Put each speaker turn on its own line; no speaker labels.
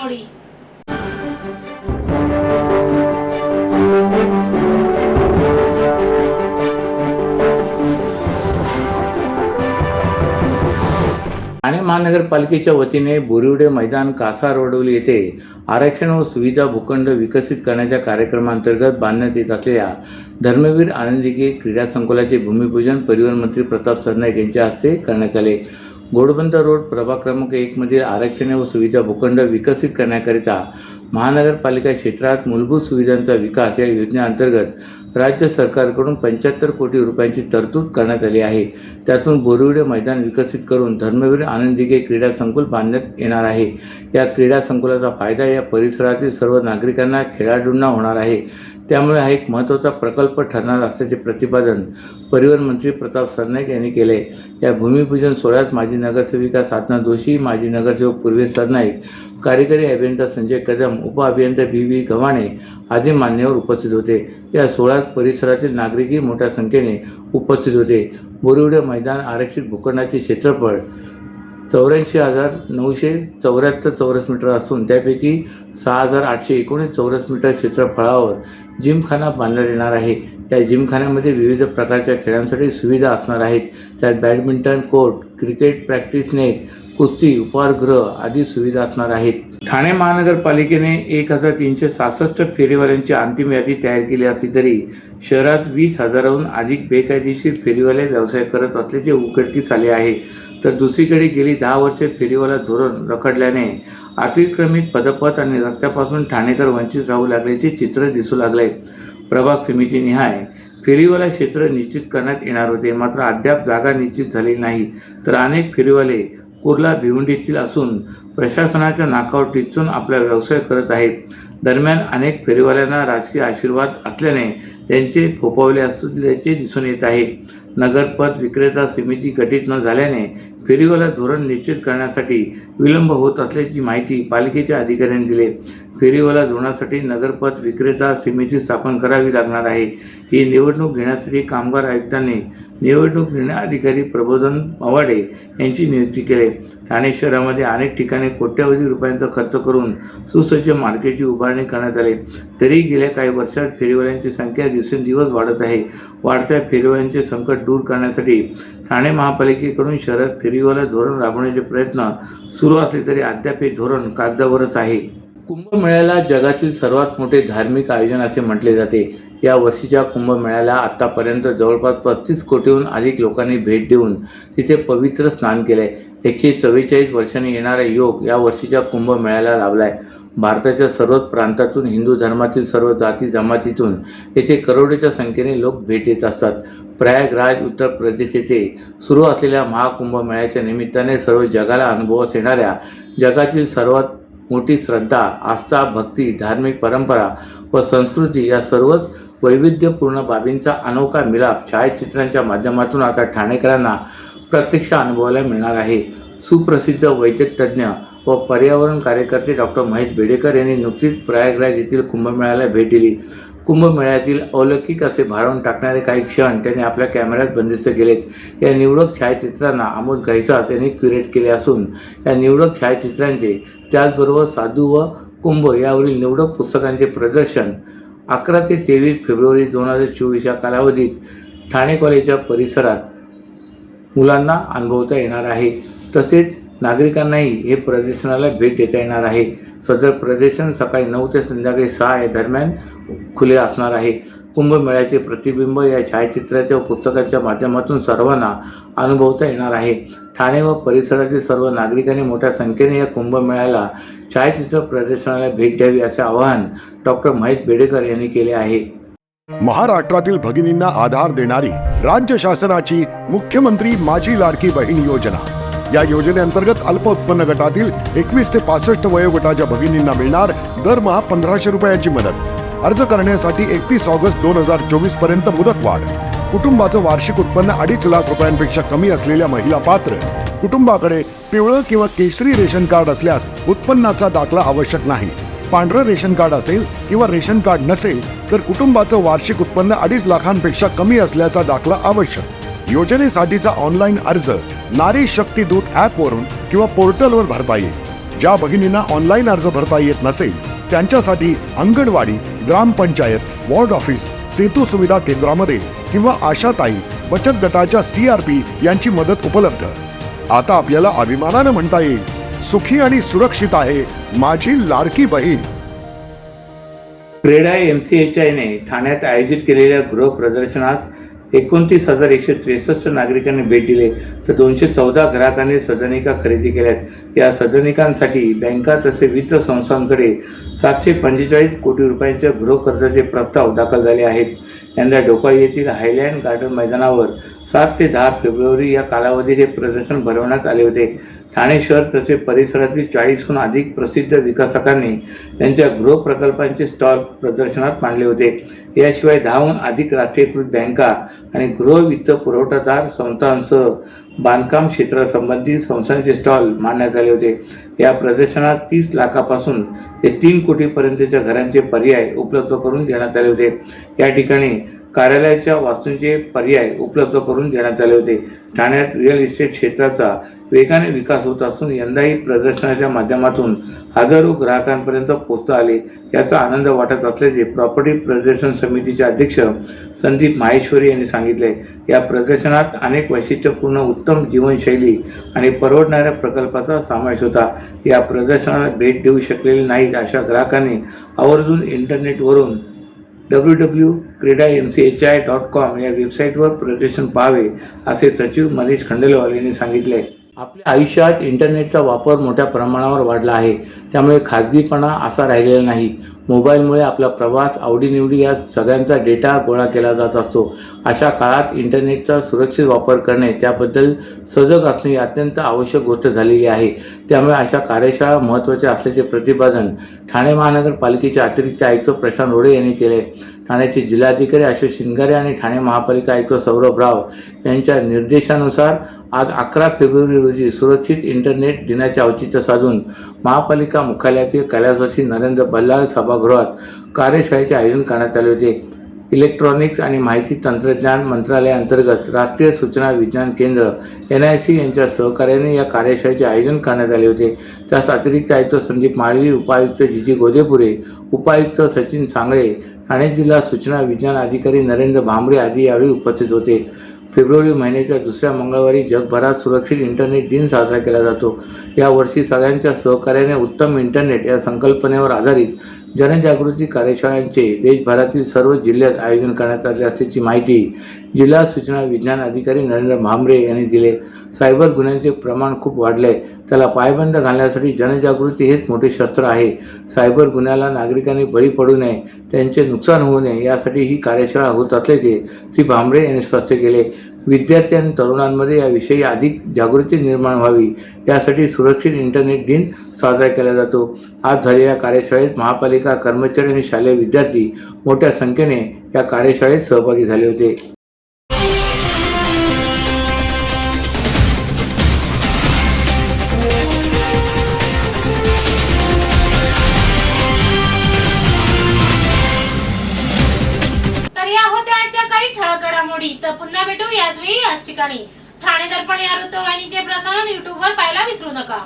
घडामोडी.
ठाणे महानगरपालिकेच्या वतीने बोरिवडे मैदान, कासारवडोली येथे आरक्षण व सुविधा भूखंड विकसित करण्याच्या कार्यक्रमांतर्गत बांधण्यात येत असलेल्या धर्मवीर आनंदीगे क्रीडा संकुलाचे भूमिपूजन परिवहन मंत्री प्रताप सरनाईक यांच्या हस्ते करण्यात आले. घोडबंदर रोड प्रभाग क्रमांक 1 मधील आरक्षण व सुविधा भूखंड विकसित करण्याकरिता महानगरपालिका क्षेत्रात मूलभूत सुविधांचा विकास या योजनेअंतर्गत राज्य सरकारकडून 75 कोटी रुपयांची तरतूद करण्यात आली आहे. त्यातून बोरिवडे मैदान विकसित करून धर्मवीर आनंदीगे क्रीडा संकुल बांधण्यात येणार आहे. या क्रीडा संकुलाचा फायदा या परिसरातील सर्व नागरिकांना, खेळाडूंना होणार आहे. त्यामुळे हा एक महत्त्वाचा प्रकल्प ठरणार असल्याचे प्रतिपादन परिवहन मंत्री प्रताप सरनाईक यांनी केले. या भूमिपूजन सोहळ्यात माजी नगरसेविका साधना जोशी, माजी नगरसेवक पूर्वेश सरनाईक, कार्यकारी अभियंता संजय कदम, उपअभियंता बी गव्हाणे आदी मान्यवर उपस्थित होते. या सोहळ्यात परिसरातील नागरिकही मोठ्या संख्येने उपस्थित होते. बोरिवडे मैदान आरक्षित भूखंडाचे क्षेत्रफळ 84,974 चौरस मीटर असून त्यापैकी 6,819 चौरस मीटर क्षेत्रफळावर जिमखाना बांधण्यात येणार आहे. या जिमखान्यामध्ये विविध प्रकारच्या खेळांसाठी सुविधा असणार आहेत. त्यात badminton court, cricket practice net, कुस्ती, उपहारगृह आदी सुविधा असणार आहेत. ठाणे महानगरपालिकेने 1,366 फेरीवाल्यांची अंतिम यादी तयार केली असली तरी शहरात 20,000हून अधिक बेकायदेशीर फेरीवाले व्यवसाय करत असल्याचे उघडकीस आले आहे. तर दुसरीकडे गेली 10 वर्षे फेरीवाला धोरण रखडल्याने अतिक्रमित पदपथ आणि रस्त्यापासून ठाणेकर वंचित राहू लागल्याचे चित्र दिसू लागले. प्रभाग समिती निहाय फेरीवाला क्षेत्र निश्चित करण्यात येणार होते, मात्र अद्याप जागा निश्चित झालेली नाही. तर अनेक फेरीवाले कुर्ला भिवंडीतील असून प्रशासनाच्या नाकावर टिचून आपला व्यवसाय करत आहेत. दरम्यान अनेक फेरीवाल्यांना राजकीय आशीर्वाद असल्याने त्यांचे फोफावले असल्याचे दिसून येत आहे. नगरपथ विक्रेता समिती गठीत न झाल्याने फेरीवाला धोरण निश्चित करण्यासाठी विलंब होत असल्याची माहिती पालिकेच्या अधिकाऱ्यांनी दिली. फेरीवाला धोरणासाठी नगरपथ विक्रेता समिती स्थापन करावी लागणार आहे. ही निवडणूक घेण्यासाठी कामगार आयुक्तांनी निवडणूक निर्णय अधिकारी प्रबोधन मवाडे यांची नियुक्ती केली. ठाणे शहरामध्ये अनेक ठिकाणी कोट्यवधी रुपयांचा खर्च करून सुसज्ज मार्केटची उभारणी करण्यात आली. तरी गेल्या काही वर्षात फेरीवाल्यांची संख्या दिवसेंदिवस वाढत आहे. वाढत्या फेरीवाल्यांचे संकट दूर करण्यासाठी ठाणे महापालिकेकडून शहरात फेरीवाला धोरण राबवण्याचे प्रयत्न सुरू असले तरी अद्याप हे धोरण कागदावरच आहे. कुंभमेळ्याला जगातील सर्वात मोठे धार्मिक आयोजन असे म्हटले जाते. या वर्षीच्या कुंभमेळ्याला आतापर्यंत जवळपास 35 कोटीहून अधिक लोकांनी भेट देऊन तिथे पवित्र स्नान केले. 144 वर्षांनी येणारा योग या वर्षीच्या कुंभमेळ्याला लाभलाय. भारताच्या सर्वच प्रांतातून, हिंदू धर्मातील सर्व जाती जमातीतून येथे करोडोच्या संख्येने लोक भेट देत असतात. प्रयागराज उत्तर प्रदेश येथे सुरू असलेल्या महाकुंभमेळ्याच्या निमित्ताने सर्व जगाला अनुभवास येणाऱ्या जगातील सर्वात मोठी श्रद्धा, आस्था, भक्ती, धार्मिक परंपरा व संस्कृती या सर्वच वैविध्यपूर्ण बाबींचा अनोखा मिलाप छायाचित्रांच्या माध्यमातून आता ठाणेकरांना प्रत्यक्ष अनुभवायला मिळणार आहे. सुप्रसिद्ध वैद्यकतज्ञ व पर्यावरण कार्यकर्ते डॉक्टर महेश बेडेकर यांनी नुकतीच प्रयागराज येथील कुंभमेळ्याला भेट दिली. कुंभमेळ्यातील अलौकिक असे भारावून टाकणारे काही क्षण त्यांनी आपल्या कॅमेऱ्यात बंदिस्त केलेत. या निवडक छायाचित्रांना आमोद घैसास यांनी क्युरेट केले असून या निवडक छायाचित्रांचे त्याचबरोबर साधू व कुंभ यावरील निवडक पुस्तकांचे प्रदर्शन 11 ते 23 फेब्रुवारी 2024 या कालावधीत ठाणे कॉलेजच्या परिसरात मुलांना अनुभवता येणार आहे. तसेच नागरिकांनाही हे प्रदर्शनाला भेट देता येणार आहे. सदर प्रदर्शन सकाळी 9 ते संध्याकाळी 6 या दरम्यान खुले असणार आहे. कुंभमेळ्याचे प्रतिबिंब या छायाचित्राच्या व पुस्तकांच्या माध्यमातून सर्वांना अनुभवता येणार आहे. ठाणे व परिसरातील सर्व नागरिकांनी मोठ्या संख्येने या कुंभमेळ्याला छायाचित्र प्रदर्शनाला भेट द्यावी असे आवाहन डॉक्टर महेश बेडेकर यांनी केले आहे.
महाराष्ट्रातील भगिनींना आधार देणारी राज्य शासनाची मुख्यमंत्री माझी लाडकी बहीण योजना. या योजनेअंतर्गत अल्प उत्पन्न गटातील 21 ते 65 वयोगटाच्या भगिनींना मिळणार दरमहा 1,500 रुपयांची मदत. अर्ज करण्यासाठी 31 ऑगस्ट 2024 पर्यंत मुदतवाढ. कुटुंबाचं वार्षिक उत्पन्न 2.5 लाख रुपयांपेक्षा कमी असलेल्या महिला पात्र. कुटुंबाकडे पिवळं किंवा केशरी रेशन कार्ड असल्यास उत्पन्नाचा दाखला आवश्यक नाही. पांढरं रेशन कार्ड असेल किंवा रेशन कार्ड नसेल तर कुटुंबाचं वार्षिक उत्पन्न 2.5 लाखांपेक्षा कमी असल्याचा दाखला आवश्यक. योजनेसाठीचा ऑनलाईन अर्ज नारी शक्ती दूत ॲपवरून किंवा पोर्टलवर भरता येईल. ज्या भगिनींना ऑनलाईन अर्ज भरता येत नसेल त्यांच्यासाठी अंगणवाडी, ग्रामपंचायत, वॉर्ड ऑफिस, सेतू सुविधा केंद्रामध्ये किंवा आशाताई बचत गटाच्या CRP यांची मदत उपलब्ध. आता आपल्याला अभिमानानं म्हणता येईल, सुखी आणि सुरक्षित आहे माझी लाडकी बहीण.
क्रेडा MCHI ने ठाण्यात आयोजित केलेल्या गृह प्रदर्शनास 29,163 नागरिकांनी भेट दिले तर 214 ग्राहकांनी सदनिका खरेदी केल्यात. या सदनिकांसाठी बँका तसेच वित्त संस्थांकडे 745 कोटी रुपयांच्या गृह कर्जाचे प्रस्ताव दाखल झाले आहेत. यंदा डोकाळी येथील हायलँड गार्डन मैदानावर 7 ते 10 फेब्रुवारी या कालावधीत हे प्रदर्शन भरवण्यात आले होते. ठाणे शहर तसेच परिसरातील 40हून अधिक प्रसिद्ध विकासकांनी त्यांच्या गृह प्रकल्पांचे स्टॉल प्रदर्शनात मांडले होते. याशिवाय 10हून अधिक राष्ट्रीयकृत बँका आणि गृह वित्त पुरवठादार संस्थांसह बांधकाम क्षेत्रासंबंधी संस्थांचे स्टॉल मांडण्यात आले होते. या प्रदर्शनात 30 लाखापासून ते 3 कोटीपर्यंतच्या घरांचे पर्याय उपलब्ध करून देण्यात आले होते. या ठिकाणी कार्यालयाच्या वास्तूंचे पर्याय उपलब्ध करून देण्यात आले होते. ठाण्यात रिअल इस्टेट क्षेत्राचा वेगाने विकास होत असून यंदाही प्रदर्शनाच्या माध्यमातून हजारो ग्राहकांपर्यंत पोहोचता आले याचा आनंद वाटत असल्याचे प्रॉपर्टी प्रदर्शन समितीचे अध्यक्ष संदीप माहेश्वरी यांनी सांगितले. या प्रदर्शनात अनेक वैशिष्ट्यपूर्ण उत्तम जीवनशैली आणि परवडणाऱ्या प्रकल्पाचा समावेश होता. या प्रदर्शनाला भेट देऊ शकलेले नाहीत अशा ग्राहकांनी आवर्जून इंटरनेटवरून www.credamchi.com या वेबसाईटवर प्रदर्शन पाहावे असे सचिव मनीष खंडेलवाल यांनी सांगितले. आपल्या आयुष्यात इंटरनेटचा वापर मोठ्या प्रमाणावर वाढला आहे. त्यामुळे खाजगीपणा असा राहिलेला नाही. मोबाईलमुळे आपला प्रवास, आवडीनिवडी या सगळ्यांचा डेटा गोळा केला जात असतो. अशा काळात इंटरनेटचा सुरक्षित वापर करणे, त्याबद्दल सजग असणे ही अत्यंत आवश्यक गोष्ट झालेली आहे. त्यामुळे अशा कार्यशाळा महत्त्वाच्या असल्याचे प्रतिपादन ठाणे महानगरपालिकेचे अतिरिक्त आयुक्त प्रशांत रोडे यांनी केले. ठाण्याचे जिल्हाधिकारी अशोक शिंगारे आणि ठाणे महापालिका आयुक्त सौरभ राव यांच्या निर्देशानुसार आज 11 फेब्रुवारी रोजी सुरक्षित इंटरनेट दिनाचे औचित्य साधून महापालिका मुख्यालयातील कैलासवासी नरेंद्र बल्लाळ सभागृहात कार्यशाळेचे आयोजन करण्यात आले होते. इलेक्ट्रॉनिक्स आणि माहिती तंत्रज्ञान मंत्रालयाअंतर्गत राष्ट्रीय सूचना विज्ञान केंद्र NIC यांच्या सहकार्याने या कार्यशाळेचे आयोजन करण्यात आले होते. त्यास अतिरिक्त आयुक्त संदीप माळवी, उपायुक्त GG गोदेपुरे, उपायुक्त सचिन सांगळे, ठाणे जिल्हा सूचना विज्ञान अधिकारी नरेंद्र भांबरे आदी यावेळी उपस्थित होते. फेब्रुवारी महिन्याच्या दुसऱ्या मंगळवारी जगभरात सुरक्षित इंटरनेट दिन साजरा केला जातो. यावर्षी सगळ्यांच्या सहकार्याने उत्तम इंटरनेट या संकल्पनेवर आधारित जनजागृती कार्यशाळांचे देशभरातील सर्व जिल्ह्यात आयोजन करण्यात आले असल्याची माहिती जिल्हा सूचना विज्ञान अधिकारी नरेंद्र भांबरे यांनी दिले. सायबर गुन्ह्यांचे प्रमाण खूप वाढले, त्याला पायबंद घालण्यासाठी जनजागृती हेच मोठे शस्त्र आहे. सायबर गुन्ह्याला नागरिकांनी बळी पडू नये, त्यांचे नुकसान होऊ नये यासाठी ही कार्यशाळा होत असल्याचे श्री भांबरे यांनी स्पष्ट केले. विद्यार्थी आणि तरुणांमध्ये याविषयी अधिक जागृती निर्माण व्हावी यासाठी सुरक्षित इंटरनेट दिन साजरा केला जातो. आज झालेल्या कार्यशाळेत महापालिका कर्मचारी आणि शालेय विद्यार्थी मोठ्या संख्येने या कार्यशाळेत सहभागी झाले होते.
तर या होत्या आजच्या काही ठळक घडामोडी. तर पुन्हा भेटू याच वेळी याच ठिकाणी. ठाणे दर्पण या वृत्तवाहिनीचे प्रसारण YouTube वर पाहायला विसरू नका.